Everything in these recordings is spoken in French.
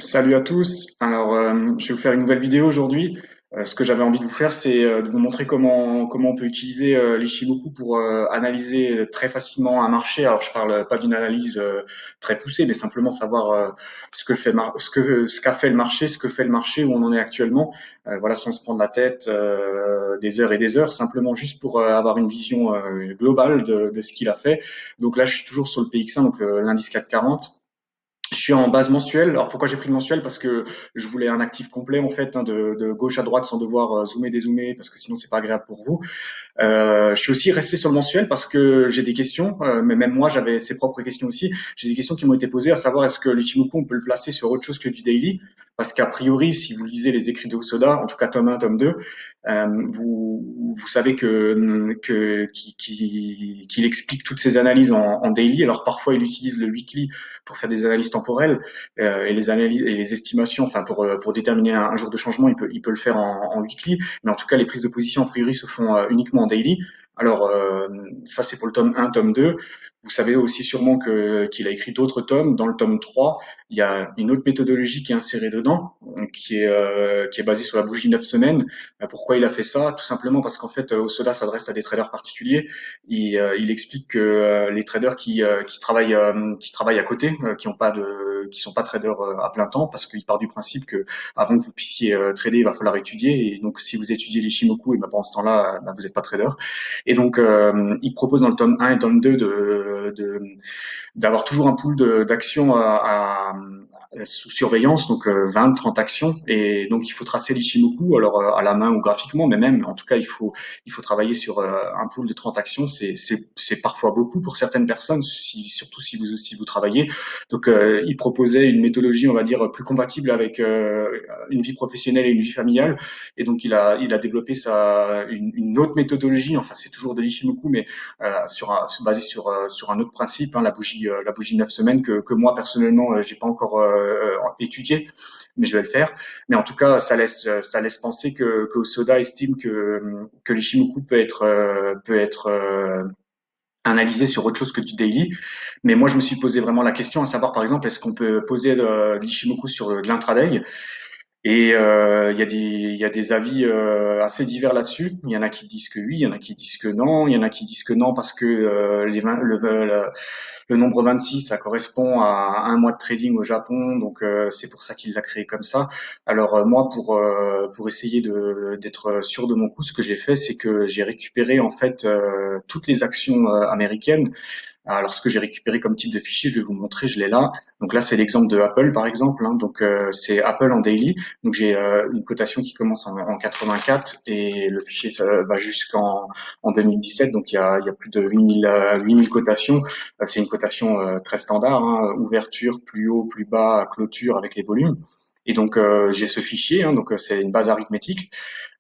Salut à tous. Alors, je vais vous faire une nouvelle vidéo aujourd'hui. Ce que j'avais envie de vous faire, c'est de vous montrer comment on peut utiliser l'Ichimoku pour analyser très facilement un marché. Alors, je parle pas d'une analyse très poussée, mais simplement savoir ce qu'a fait le marché, ce que fait le marché, où on en est actuellement. Voilà, sans se prendre la tête des heures et des heures, simplement juste pour avoir une vision globale de ce qu'il a fait. Donc là, je suis toujours sur le PX1, donc l'indice 440. Je suis en base mensuelle. Alors pourquoi j'ai pris le mensuel? Parce que je voulais un actif complet en fait, hein, de gauche à droite sans devoir zoomer, dézoomer, parce que sinon c'est pas agréable pour vous. Je suis aussi resté sur le mensuel parce que j'ai des questions, mais même moi j'avais ses propres questions aussi. J'ai des questions qui m'ont été posées, à savoir est-ce que l'Ichimoku on peut le placer sur autre chose que du daily? Parce qu'a priori, si vous lisez les écrits de Hosoda, en tout cas tome 1, tome 2, vous savez qu'il explique toutes ces analyses en daily. Alors parfois il utilise le weekly pour faire des analyses temporelles et les analyses et les estimations, enfin pour déterminer un jour de changement, il peut le faire en weekly, mais en tout cas les prises de position a priori se font uniquement en daily. Alors ça c'est pour le tome 1, tome 2. Vous savez aussi sûrement qu'il a écrit d'autres tomes. Dans le tome 3, il y a une autre méthodologie qui est insérée dedans, qui est basée sur la bougie 9 semaines. Pourquoi il a fait ça? Tout simplement parce qu'en fait, Osoda s'adresse à des traders particuliers. Il explique que les traders qui travaillent à côté, qui sont pas traders à plein temps, parce qu'il part du principe que avant que vous puissiez trader, il va falloir étudier. Et donc, si vous étudiez l'Ichimoku, et ben pendant ce temps-là, ben, vous n'êtes pas trader. Et donc, il propose dans le tome 1 et tome 2 d'avoir toujours un pool d'actions sous surveillance, donc 20, 30 actions. Et donc, il faut tracer l'Ichimoku, alors à la main ou graphiquement, mais même, en tout cas, il faut travailler sur un pool de 30 actions. C'est parfois beaucoup pour certaines personnes, surtout si vous travaillez. Donc, il proposait une méthodologie, on va dire, plus compatible avec une vie professionnelle et une vie familiale. Et donc, il a développé une autre méthodologie. Enfin, c'est toujours de l'Ichimoku, mais basé sur un autre principe, hein, la bougie 9 semaines que moi personnellement j'ai pas encore étudié, mais je vais le faire. Mais en tout cas, ça laisse penser que Soda estime que l'Ishimoku peut être analysé sur autre chose que du daily. Mais moi, je me suis posé vraiment la question à savoir, par exemple, est-ce qu'on peut poser l'Ishimoku sur de l'intraday? Et il y a des avis assez divers là-dessus. Il y en a qui disent que oui, il y en a qui disent que non, il y en a qui disent que non parce que le nombre 26, ça correspond à un mois de trading au Japon, donc c'est pour ça qu'il l'a créé comme ça. Alors moi, pour essayer d'être sûr de mon coup, ce que j'ai fait, c'est que j'ai récupéré en fait toutes les actions américaines. Alors, ce que j'ai récupéré comme type de fichier, je vais vous montrer, je l'ai là. Donc là, c'est l'exemple de Apple, par exemple, hein. Donc, c'est Apple en daily. Donc, j'ai une cotation qui commence en 84 et le fichier, ça va jusqu'en 2017. Donc, il y a plus de 8000 cotations. C'est une cotation très standard, hein, ouverture, plus haut, plus bas, clôture avec les volumes. Et donc, j'ai ce fichier, hein, donc c'est une base arithmétique.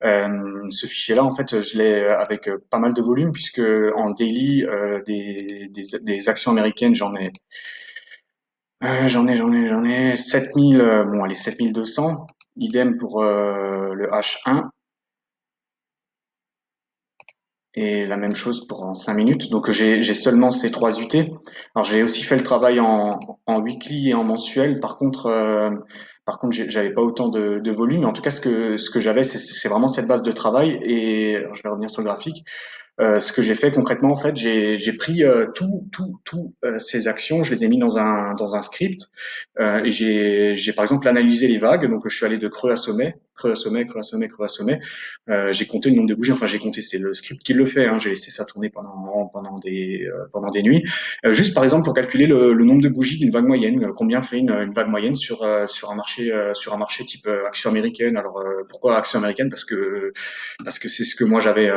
Ce fichier-là, en fait, je l'ai avec pas mal de volume puisque en daily des actions américaines, j'en ai 7000, bon, allez, 7200. Idem pour le H1 et la même chose pour en 5 minutes. Donc j'ai seulement ces 3 UT. Alors j'ai aussi fait le travail en weekly et en mensuel. Par contre, j'avais pas autant de volume. En tout cas, ce que j'avais, c'est vraiment cette base de travail. Et alors, je vais revenir sur le graphique. Ce que j'ai fait concrètement, en fait, j'ai pris tout ces actions, je les ai mis dans un script et j'ai par exemple analysé les vagues. Donc je suis allé de creux à sommet, creux à sommet, creux à sommet, creux à sommet. J'ai compté le nombre de bougies. Enfin, j'ai compté, c'est le script qui le fait. Hein, j'ai laissé ça tourner pendant des nuits. Juste par exemple pour calculer le nombre de bougies d'une vague moyenne. Combien fait une vague moyenne sur un marché type action américaine. Alors pourquoi action américaine? Parce que c'est ce que moi j'avais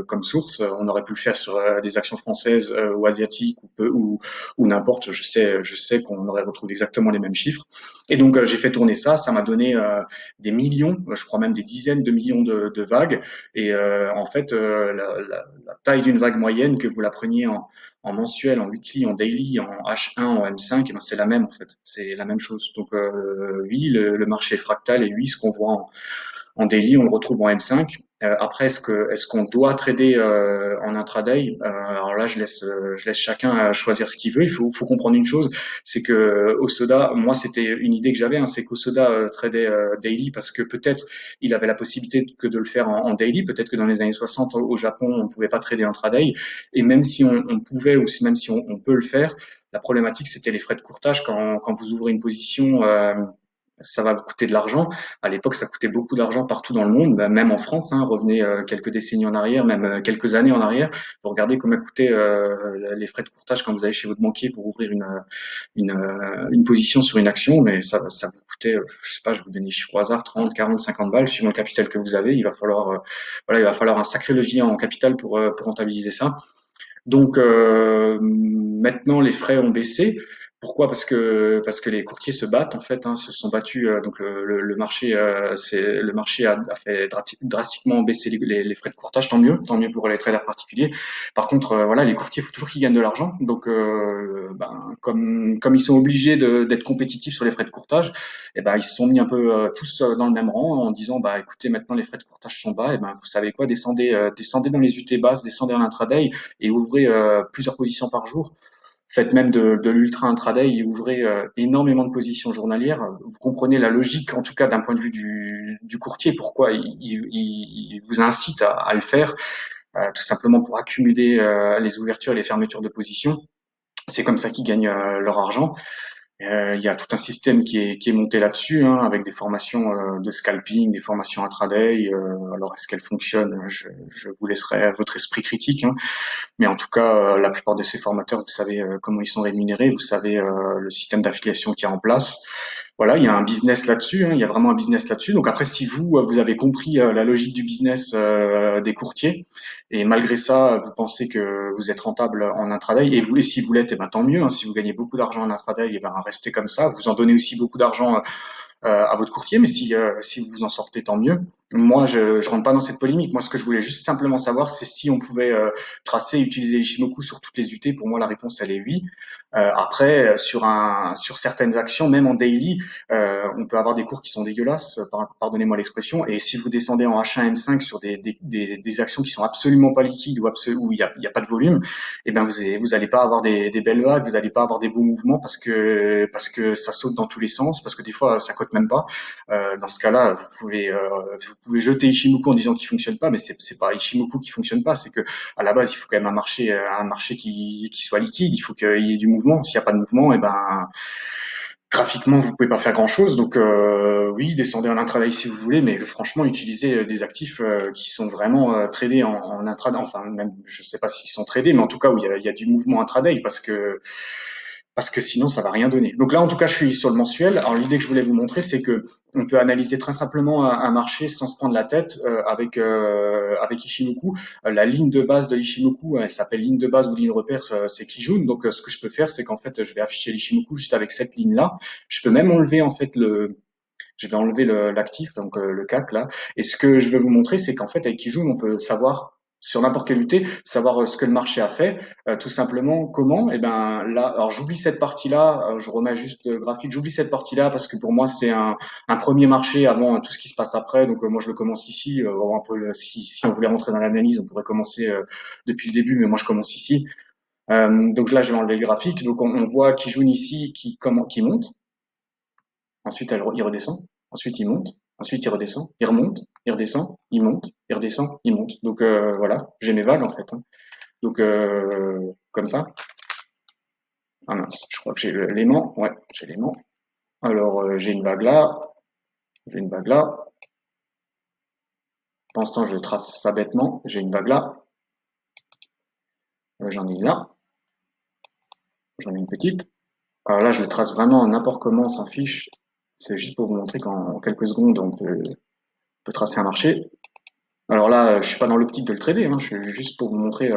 comme source. On aurait pu le faire sur des actions françaises ou asiatiques ou n'importe. Je sais qu'on aurait retrouvé exactement les mêmes chiffres. Et donc j'ai fait tourner ça. Ça m'a donné des millions, je crois même des dizaines de millions de vagues. Et en fait, la taille d'une vague moyenne, que vous la preniez en mensuel, en weekly, en daily, en H1, en M5, eh ben c'est la même en fait. C'est la même chose. Donc oui, le marché est fractal et oui, ce qu'on voit en daily, on le retrouve en M5. Après, est-ce qu'on doit trader en intraday? Alors là, je laisse chacun choisir ce qu'il veut. Faut comprendre une chose, c'est que Osoda, moi, c'était une idée que j'avais, hein, c'est qu'Osoda tradait daily parce que peut-être il avait la possibilité que de le faire en daily. Peut-être que dans les années 60 au Japon, on ne pouvait pas trader intraday. Et même si on pouvait ou même si on peut le faire, la problématique, c'était les frais de courtage quand vous ouvrez une position. Ça va vous coûter de l'argent. À l'époque, ça coûtait beaucoup d'argent partout dans le monde, bah, même en France. Hein, revenez quelques décennies en arrière, même quelques années en arrière. Vous regardez combien coûtaient les frais de courtage quand vous allez chez votre banquier pour ouvrir une position sur une action, mais ça vous coûtait, je sais pas, je vais vous donner des chiffres au hasard, 30, 40, 50 balles suivant le capital que vous avez. Il va falloir, voilà, il va falloir un sacré levier en capital pour rentabiliser ça. Donc maintenant les frais ont baissé. Pourquoi? Parce que les courtiers se battent en fait, hein, se sont battus. Donc le marché, le marché a fait drastiquement baisser les frais de courtage. Tant mieux pour les traders particuliers. Par contre, voilà, les courtiers, il faut toujours qu'ils gagnent de l'argent. Donc comme ils sont obligés d'être compétitifs sur les frais de courtage, et ben ils se sont mis un peu tous dans le même rang en disant bah écoutez maintenant les frais de courtage sont bas, et ben vous savez quoi, descendez dans les UT basses, descendez en intraday et ouvrez plusieurs positions par jour. Faites même de l'ultra intraday et ouvrez énormément de positions journalières. Vous comprenez la logique, en tout cas d'un point de vue du courtier, pourquoi il vous incite à le faire, tout simplement pour accumuler les ouvertures et les fermetures de positions. C'est comme ça qu'ils gagnent leur argent. Il y a tout un système qui est monté là-dessus, hein, avec des formations de scalping, des formations intraday. Alors, est-ce qu'elles fonctionnent? Je vous laisserai à votre esprit critique, hein. Mais en tout cas, la plupart de ces formateurs, vous savez comment ils sont rémunérés, vous savez le système d'affiliation qui est en place. Voilà, il y a un business là-dessus, hein, il y a vraiment un business là-dessus. Donc après, si vous, vous avez compris la logique du business des courtiers, et malgré ça, vous pensez que vous êtes rentable en intraday, et vous, et si vous l'êtes, eh ben, tant mieux, hein, si vous gagnez beaucoup d'argent en intraday, eh ben, restez comme ça. Vous en donnez aussi beaucoup d'argent à votre courtier, mais si vous vous en sortez, tant mieux. Moi, je rentre pas dans cette polémique. Moi, ce que je voulais juste simplement savoir, c'est si on pouvait tracer et utiliser Ishimoku sur toutes les UT. Pour moi, la réponse, elle est oui. Après, sur certaines actions, même en daily, on peut avoir des cours qui sont dégueulasses, pardonnez-moi l'expression. Et si vous descendez en H1, M5 sur des actions qui sont absolument pas liquides où il y a pas de volume, eh ben vous allez pas avoir des belles vagues, vous allez pas avoir des beaux mouvements parce que ça saute dans tous les sens, parce que des fois ça cote même pas. Dans ce cas-là, vous pouvez jeter Ishimoku en disant qu'il fonctionne pas, mais c'est pas Ishimoku qui fonctionne pas, c'est que à la base il faut quand même un marché qui soit liquide, il faut qu'il y ait du mouvement. S'il y a pas de mouvement, et ben graphiquement vous pouvez pas faire grand-chose. Donc oui, descendez en intraday si vous voulez, mais franchement utilisez des actifs qui sont vraiment tradés en intraday. Enfin même je sais pas s'ils sont tradés, mais en tout cas où il y a du mouvement intraday parce que sinon ça va rien donner. Donc là, en tout cas, je suis sur le mensuel. Alors l'idée que je voulais vous montrer, c'est que on peut analyser très simplement un marché sans se prendre la tête avec Ishimoku. La ligne de base de Ishimoku, elle s'appelle ligne de base ou ligne repère, c'est Kijun. Donc ce que je peux faire, c'est qu'en fait, je vais afficher l'Ishimoku juste avec cette ligne-là. Je peux même enlever en fait je vais enlever l'actif, donc le CAC là. Et ce que je veux vous montrer, c'est qu'en fait, avec Kijun, on peut savoir sur n'importe quelle UT, savoir ce que le marché a fait, tout simplement comment. Et ben là, alors j'oublie cette partie-là, je remets juste le graphique, j'oublie cette partie-là parce que pour moi c'est un premier marché avant tout ce qui se passe après. Donc moi je le commence ici. Un peu si on voulait rentrer dans l'analyse, on pourrait commencer depuis le début, mais moi je commence ici. Donc là je vais enlever le graphique. Donc on voit Kijun ici qui monte. Ensuite, il redescend. Ensuite, il monte. Ensuite, il redescend. Il remonte. Il redescend. Il monte. Il redescend. Il monte. Donc voilà, j'ai mes vagues en fait, hein. Donc comme ça. Ah mince, je crois que j'ai l'aimant. Ouais, j'ai l'aimant. Alors j'ai une vague là. J'ai une vague là. Pendant ce temps, je trace ça bêtement. J'ai une vague là. J'en ai une là. J'en ai une petite. Alors là, je le trace vraiment n'importe comment, on s'en fiche. C'est juste pour vous montrer qu'en quelques secondes, peut tracer un marché. Alors là, je suis pas dans l'optique de le trader, hein, je suis juste pour vous montrer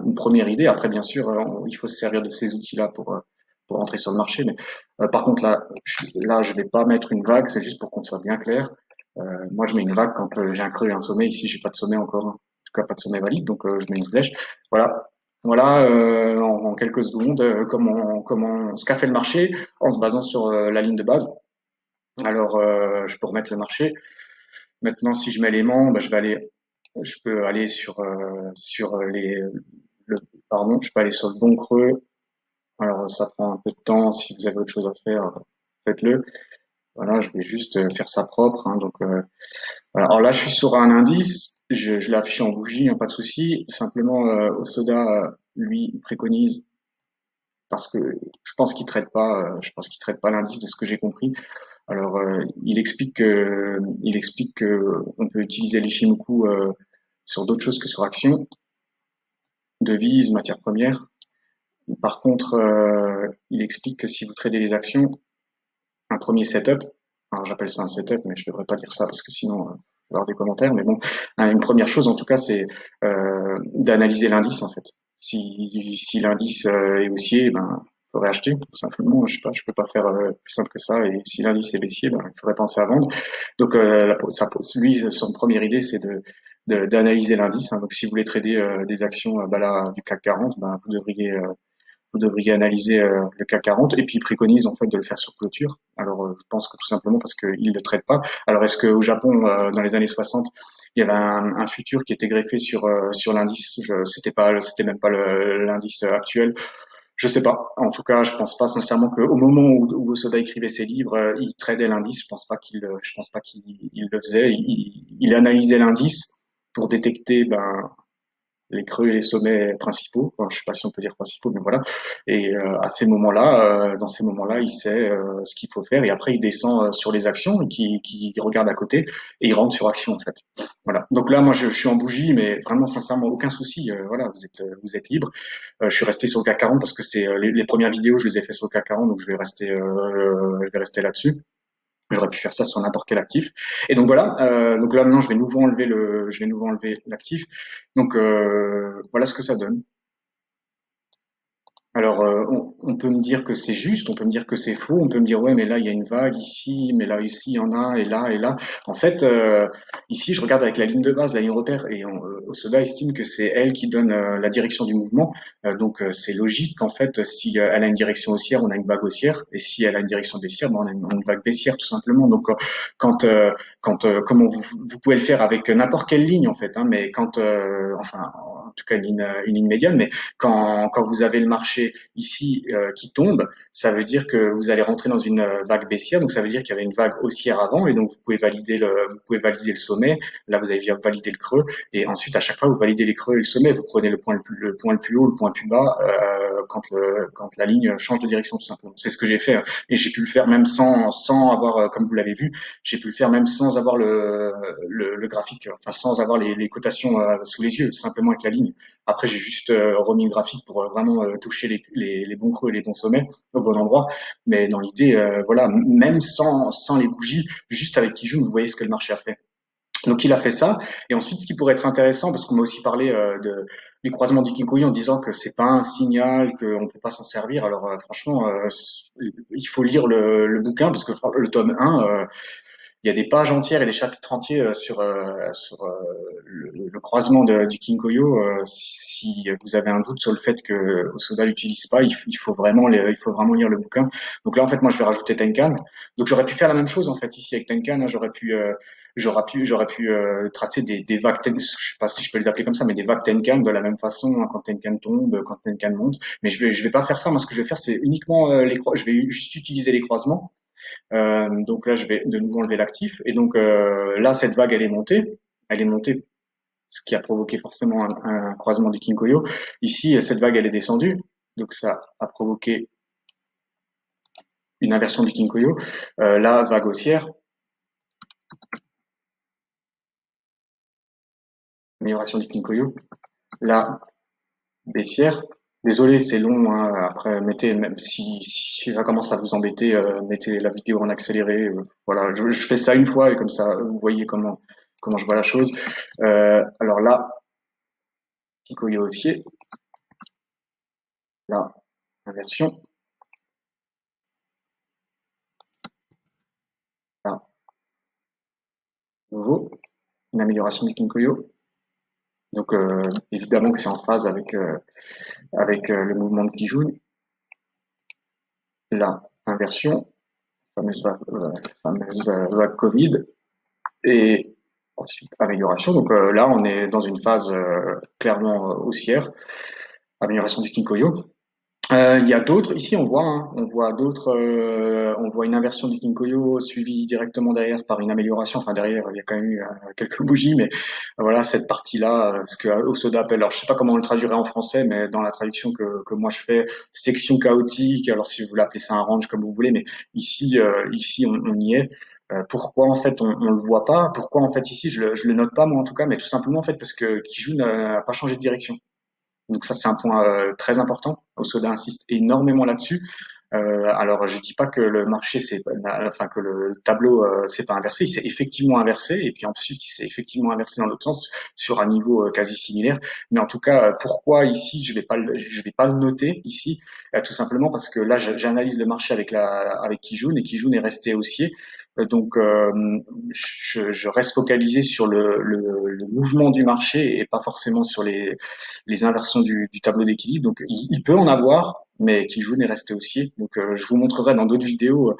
une première idée. Après, bien sûr, il faut se servir de ces outils-là pour rentrer sur le marché. Mais par contre, là, je vais pas mettre une vague, c'est juste pour qu'on soit bien clair. Moi, je mets une vague quand j'ai un creux et un sommet. Ici, j'ai pas de sommet encore, hein. En tout cas, pas de sommet valide, donc je mets une flèche. Voilà, voilà, en quelques secondes, ce qu'a fait le marché en se basant sur la ligne de base. Alors, je peux remettre le marché. Maintenant, si je mets l'aimant, bah, je vais aller Je peux aller sur le, pardon, je peux aller sur le bon creux. Alors, ça prend un peu de temps. Si vous avez autre chose à faire, faites-le. Voilà, je vais juste faire ça propre, hein, donc, voilà. Alors là, je suis sur un indice. Je l'ai affiché en bougie, hein, pas de souci. Simplement, Osoda, lui, il préconise parce que je pense qu'il traite pas l'indice de ce que j'ai compris. Alors, il explique que on peut utiliser l'Ishimoku sur d'autres choses que sur Action, devises, matières premières. Par contre, il explique que si vous tradez les actions, un premier setup, alors j'appelle ça un setup, mais je devrais pas dire ça parce que sinon, je vais avoir des commentaires. Mais bon, hein, une première chose en tout cas, c'est d'analyser l'indice en fait. Si l'indice est haussier, ben il faudrait acheter tout simplement. Je sais pas, je peux pas faire plus simple que ça. Et si l'indice est baissier, ben il faudrait penser à vendre. Donc lui, son première idée, c'est d'analyser l'indice, hein. Donc si vous voulez trader des actions bah là, du CAC 40, ben vous devriez analyser le CAC 40 et puis il préconise en fait de le faire sur clôture. Alors je pense que tout simplement parce qu'il ne le traite pas. Alors est-ce qu'au Japon dans les années 60 il y avait un futur qui était greffé sur l'indice? C'était même pas l'indice actuel. Je sais pas. En tout cas, je pense pas sincèrement qu'au moment où Soda écrivait ses livres, il tradait l'indice. Je pense pas qu'il il le faisait. Il analysait l'indice pour détecter ben les creux et les sommets principaux. Enfin, je sais pas si on peut dire principaux, mais voilà. Et à ces moments-là, dans ces moments-là, il sait ce qu'il faut faire. Et après, il descend sur les actions et qui regarde à côté et il rentre sur action en fait. Voilà. Donc là, moi, je suis en bougie, mais vraiment sincèrement, aucun souci. Voilà, vous êtes libre. Je suis resté sur le CAC 40 parce que c'est les premières vidéos, je les ai fait sur le CAC 40, donc je vais rester là-dessus. J'aurais pu faire ça sur n'importe quel actif. Et donc voilà. Donc là maintenant, je vais nouveau enlever l'actif. Donc voilà ce que ça donne. Alors, on peut me dire que c'est juste, on peut me dire que c'est faux, on peut me dire ouais, mais là il y a une vague ici, mais là ici il y en a, et là et là. En fait, ici je regarde avec la ligne de base, la ligne repère, et Osoda estime que c'est elle qui donne la direction du mouvement. Donc c'est logique qu'en fait, si elle a une direction haussière, on a une vague haussière, et si elle a une direction baissière, ben, on a une vague baissière tout simplement. Donc quand comme vous pouvez le faire avec n'importe quelle ligne en fait, hein, mais enfin en tout cas une ligne médiane, mais quand vous avez le marché ici qui tombe, ça veut dire que vous allez rentrer dans une vague baissière, donc ça veut dire qu'il y avait une vague haussière avant, et donc vous pouvez valider le sommet. Là, vous avez bien validé le creux, et ensuite à chaque fois vous validez les creux et le sommet. Vous prenez le point le plus haut, le point le plus bas quand la ligne change de direction tout simplement. C'est ce que j'ai fait, hein. Et j'ai pu le faire même sans avoir, comme vous l'avez vu, j'ai pu le faire même sans avoir le graphique, enfin sans avoir les cotations sous les yeux, simplement avec la ligne. Après, j'ai juste remis le graphique pour vraiment toucher les bons creux et les bons sommets au bon endroit. Mais dans l'idée, voilà, même sans les bougies, juste avec Kijun, vous voyez ce que le marché a fait. Donc il a fait ça. Et ensuite, ce qui pourrait être intéressant, parce qu'on m'a aussi parlé du croisement du Kinkoui en disant que c'est pas un signal, qu'on ne peut pas s'en servir. Alors franchement, il faut lire le bouquin, parce que le tome 1, il y a des pages entières et des chapitres entiers sur le croisement du Kinkoyo. Si vous avez un doute sur le fait que Osoda l'utilise pas, il faut vraiment lire le bouquin. Donc là, en fait, moi, je vais rajouter Tenkan. Donc j'aurais pu faire la même chose en fait ici avec Tenkan, hein. J'aurais pu tracer des vagues, je sais pas si je peux les appeler comme ça, mais des vagues Tenkan de la même façon, hein, quand Tenkan tombe, quand Tenkan monte. Mais je vais pas faire ça. Moi, ce que je vais faire, c'est uniquement je vais juste utiliser les croisements. Donc là, je vais de nouveau enlever l'actif. Et donc là, cette vague, elle est montée. Elle est montée, ce qui a provoqué forcément un croisement du Kinkoyo. Ici, cette vague, elle est descendue. Donc ça a provoqué une inversion du Kinkoyo. Là, vague haussière, amélioration du Kinkoyo. Là, baissière. Désolé, c'est long, hein. Après, même si ça commence à vous embêter, mettez la vidéo en accéléré. Voilà, je fais ça une fois et comme ça, vous voyez comment je vois la chose. Alors là, Kinkoyo haussier. Là, inversion. Là, nouveau. Une amélioration du Kinkoyo. Donc, évidemment que c'est en phase avec le mouvement de Kijun. Là, inversion. Fameuse vague Covid. Et Ensuite, amélioration. Donc là, on est dans une phase clairement haussière. Amélioration du Kinkoyo. Il y a d'autres, ici on voit, hein, on voit d'autres, on voit une inversion du Kinkoyo suivie directement derrière par une amélioration. Enfin derrière, il y a quand même eu quelques bougies, mais voilà cette partie-là, ce que Osoda appelle, alors je sais pas comment on le traduirait en français, mais dans la traduction que moi je fais, section chaotique. Alors si vous voulez appeler ça un range comme vous voulez, mais ici on y est. Pourquoi en fait on le voit pas? Pourquoi en fait ici je le note pas moi en tout cas, mais tout simplement en fait parce que Kijun n'a pas changé de direction. Donc ça, c'est un point très important. Osoda insiste énormément là-dessus. Alors je dis pas que le marché enfin que le tableau s'est pas inversé, il s'est effectivement inversé et puis ensuite il s'est effectivement inversé dans l'autre sens sur un niveau quasi similaire. Mais en tout cas, pourquoi ici je vais pas le noter ici, tout simplement parce que là j'analyse le marché avec Kijun et Kijun est resté haussier. Donc je reste focalisé sur le mouvement du marché et pas forcément sur les inversions du tableau d'équilibre. Donc il peut en avoir, mais Kijun est resté haussier. Donc je vous montrerai dans d'autres vidéos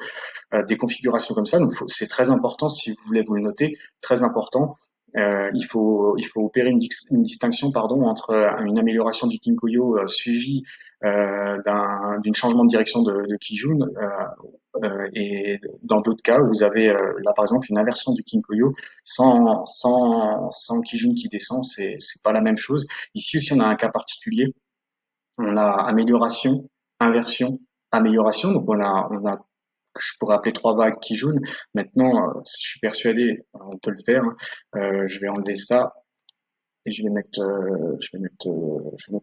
des configurations comme ça. Donc c'est très important si vous voulez vous le noter, très important. Il faut opérer une distinction pardon entre une amélioration du Kinkoyo suivie d'une changement de direction de Kijun et dans d'autres cas vous avez là par exemple une inversion du Kinkoyo sans Kijun qui descend, c'est pas la même chose. Ici aussi on a un cas particulier, on a amélioration, inversion, amélioration. Donc on a que je pourrais appeler trois vagues qui jaune. Maintenant, je suis persuadé, on peut le faire, hein. Je vais enlever ça et je vais mettre Kumo.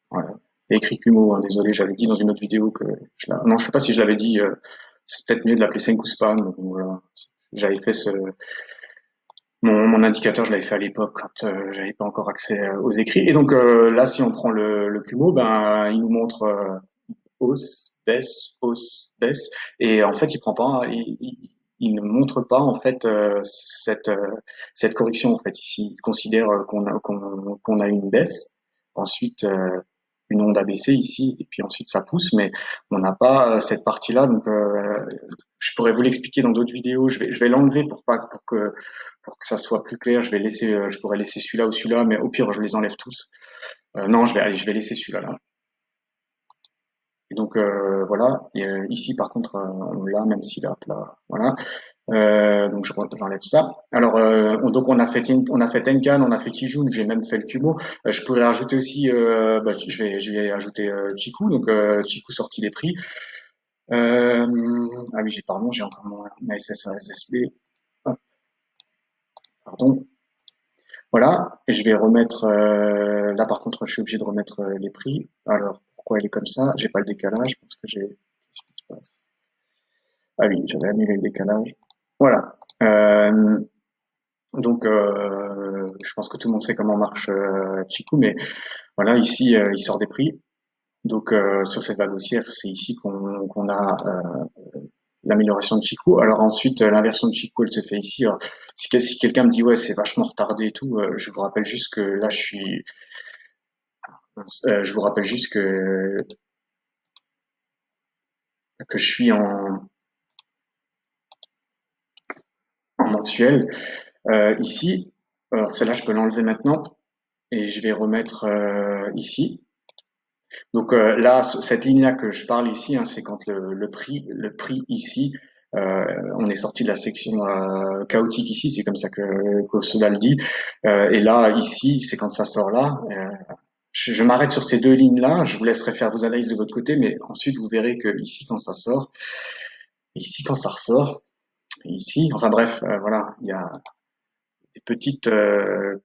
Voilà. Et écrit Kumo, hein, désolé, j'avais dit dans une autre vidéo que non, je sais pas si je l'avais dit. C'est peut-être mieux de l'appeler Senkuspan. Donc voilà. J'avais fait mon indicateur, je l'avais fait à l'époque quand j'avais pas encore accès aux écrits. Et donc là, si on prend le Kumo, ben il nous montre hausse, baisse. Et en fait, il prend pas, il ne montre pas en fait cette correction en fait ici. Il considère qu'on a une baisse, ensuite une onde abaissée ici, et puis ensuite ça pousse, mais on n'a pas cette partie-là. Donc, je pourrais vous l'expliquer dans d'autres vidéos. Je vais l'enlever pour que ça soit plus clair. Je pourrais laisser celui-là ou celui-là, mais au pire, je les enlève tous. Non, je vais laisser celui-là là. Et donc voilà. Et, ici par contre on l'a même s'il est à plat. Voilà. Donc j'enlève ça. Alors donc on a fait Tenkan, on a fait Kijun, j'ai même fait le Kumo. Je pourrais rajouter aussi je vais ajouter Chiku. Donc Chiku sorti les prix. Ah oui j'ai encore mon SSASSB. Hop, pardon. Voilà, et je vais remettre là par contre je suis obligé de remettre les prix. Alors pourquoi il est comme ça? J'ai pas le décalage parce que j'ai qu'est-ce qui se passe? Ah oui, j'avais annulé le décalage. Voilà. Donc je pense que tout le monde sait comment marche Chiku, mais voilà, ici il sort des prix. Donc sur cette vague haussière, c'est ici qu'on a l'amélioration de Chiku. Alors ensuite, l'inversion de Chiku, elle se fait ici. Alors, si quelqu'un me dit ouais, c'est vachement retardé et tout, je vous rappelle juste que là, je vous rappelle juste que je suis en mensuel. Ici, alors celle-là, je peux l'enlever maintenant et je vais remettre ici. Donc là, cette ligne-là que je parle ici, hein, c'est quand le prix ici, on est sorti de la section chaotique ici, c'est comme ça que cela le dit. Et là, ici, c'est quand ça sort là. Je m'arrête sur ces deux lignes-là. Je vous laisserai faire vos analyses de votre côté, mais ensuite vous verrez que ici quand ça sort, ici quand ça ressort, et ici, enfin bref, voilà, il y a des petites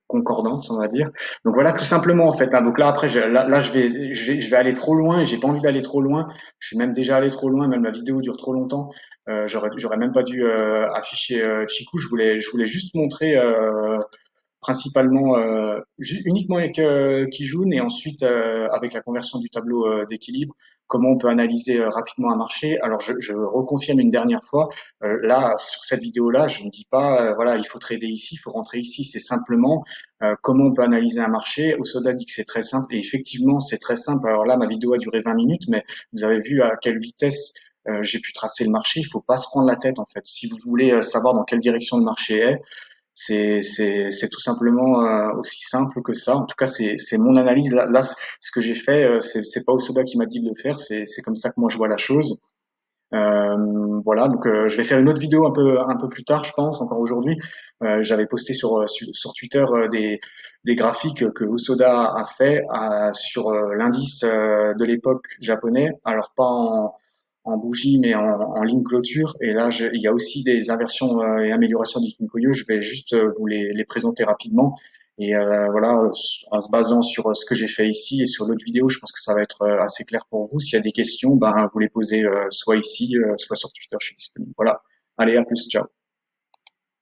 concordances, on va dire. Donc voilà, tout simplement en fait, hein. Donc là après, là je vais aller trop loin et j'ai pas envie d'aller trop loin. Je suis même déjà allé trop loin, même ma vidéo dure trop longtemps. J'aurais même pas dû afficher Chiku. Je voulais juste montrer principalement uniquement avec Kijun et ensuite avec la conversion du tableau d'équilibre, comment on peut analyser rapidement un marché. Alors je reconfirme une dernière fois, là sur cette vidéo-là, je ne dis pas voilà il faut trader ici, il faut rentrer ici, c'est simplement comment on peut analyser un marché. Osoda dit que c'est très simple et effectivement c'est très simple. Alors là ma vidéo a duré 20 minutes, mais vous avez vu à quelle vitesse j'ai pu tracer le marché. Il faut pas se prendre la tête en fait. Si vous voulez savoir dans quelle direction le marché est, C'est tout simplement aussi simple que ça. En tout cas, c'est mon analyse. Là, ce que j'ai fait, c'est pas Osoda qui m'a dit de le faire. C'est comme ça que moi je vois la chose. Voilà, donc je vais faire une autre vidéo un peu plus tard, je pense, encore aujourd'hui. J'avais posté sur Twitter des graphiques que Hosoda a fait sur l'indice de l'époque japonais. Alors pas en bougie, mais en ligne clôture. Et là, il y a aussi des inversions et améliorations du Kinkoyo. Je vais juste vous les présenter rapidement. Et voilà, en se basant sur ce que j'ai fait ici et sur l'autre vidéo, je pense que ça va être assez clair pour vous. S'il y a des questions, ben, vous les posez soit ici, soit sur Twitter, je suis disponible. Voilà. Allez, à plus, ciao.